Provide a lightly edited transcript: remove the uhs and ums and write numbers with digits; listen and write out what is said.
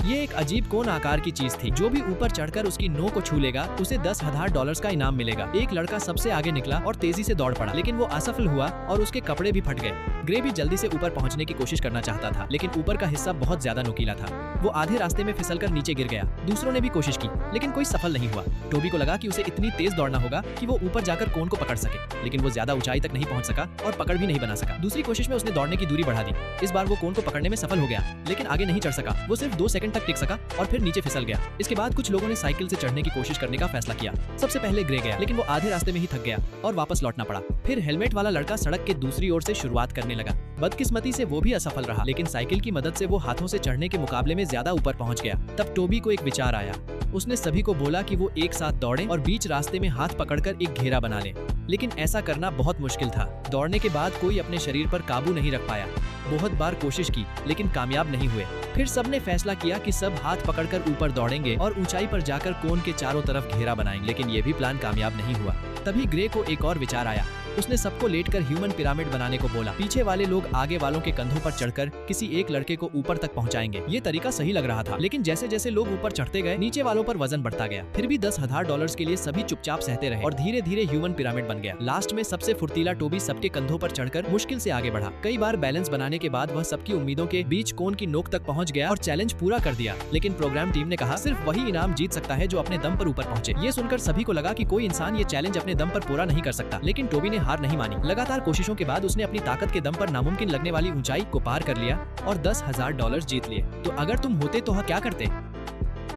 ये एक अजीब कोन आकार की चीज थी। जो भी ऊपर चढ़कर उसकी नो को छू लेगा उसे $10,000 का इनाम मिलेगा। एक लड़का सबसे आगे निकला और तेजी से दौड़ पड़ा, लेकिन वो असफल हुआ और उसके कपड़े भी फट गए। ग्रे भी जल्दी से ऊपर पहुंचने की कोशिश करना चाहता था, लेकिन ऊपर का हिस्सा बहुत ज्यादा नुकीला था। वो आधे रास्ते में फिसलकर नीचे गिर गया। दूसरों ने भी कोशिश की, लेकिन कोई सफल नहीं हुआ। टोबी को लगा कि उसे इतनी तेज दौड़ना होगा कि वो ऊपर जाकर कोन को पकड़ सके, लेकिन वो ज्यादा ऊंचाई तक नहीं पहुंच सका और पकड़ भी नहीं बना सका। दूसरी कोशिश में उसने दौड़ने की दूरी बढ़ा दी। इस बार वो कोन को पकड़ने में सफल हो गया, लेकिन आगे नहीं चढ़ सका। वो सिर्फ 2 सेकंड तक टिक सका और फिर नीचे फिसल गया। इसके बाद कुछ लोगों ने साइकिल से चढ़ने की कोशिश करने का फैसला किया। सबसे पहले ग्रे गया, लेकिन वो आधे रास्ते में ही थक गया और वापस लौटना पड़ा। फिर हेलमेट वाला लड़का सड़क के दूसरी ओर से शुरुआत करने लगा। बदकिस्मती से वो भी असफल रहा, लेकिन साइकिल की मदद से वो हाथों से चढ़ने के मुकाबले में ज्यादा ऊपर पहुंच गया। तब टोबी को एक विचार आया। उसने सभी को बोला कि वो एक साथ दौड़ें और बीच रास्ते में हाथ पकड़कर एक घेरा बना लें, लेकिन ऐसा करना बहुत मुश्किल था। दौड़ने के बाद कोई अपने शरीर पर काबू नहीं रख पाया। बहुत बार कोशिश की, लेकिन कामयाब नहीं हुए। फिर सबने फैसला किया कि सब हाथ पकड़कर ऊपर दौड़ेंगे और ऊंचाई पर जाकर कोन के चारों तरफ घेरा बनाएंगे, लेकिन ये भी प्लान कामयाब नहीं हुआ। तभी ग्रे को एक और विचार आया। उसने सबको लेटकर ह्यूमन पिरामिड बनाने को बोला। पीछे वाले लोग आगे वालों के कंधों पर चढ़कर किसी एक लड़के को ऊपर तक पहुंचाएंगे। ये तरीका सही लग रहा था, लेकिन जैसे जैसे लोग ऊपर चढ़ते गए नीचे वालों पर वजन बढ़ता गया। फिर भी $10,000 के लिए सभी चुपचाप सहते रहे और धीरे धीरे ह्यूमन पिरामिड बन गया। लास्ट में सबसे फुर्तीला टोबी सबके कंधों पर चढ़कर मुश्किल से आगे बढ़ा। कई बार बैलेंस बनाने के बाद वह सबकी उम्मीदों के बीच कोन की नोक तक पहुंच गया और चैलेंज पूरा कर दिया। लेकिन प्रोग्राम टीम ने कहा सिर्फ वही इनाम जीत सकता है जो अपने दम पर ऊपर पहुंचे। ये सुनकर सभी को लगा कि कोई इंसान ये चैलेंज अपने दम पर पूरा नहीं कर सकता, लेकिन टोबी ने हार नहीं मानी। लगातार कोशिशों के बाद उसने अपनी ताकत के दम पर नामुमकिन लगने वाली ऊंचाई को पार कर लिया और $10,000 जीत लिए। तो अगर तुम होते तो क्या करते?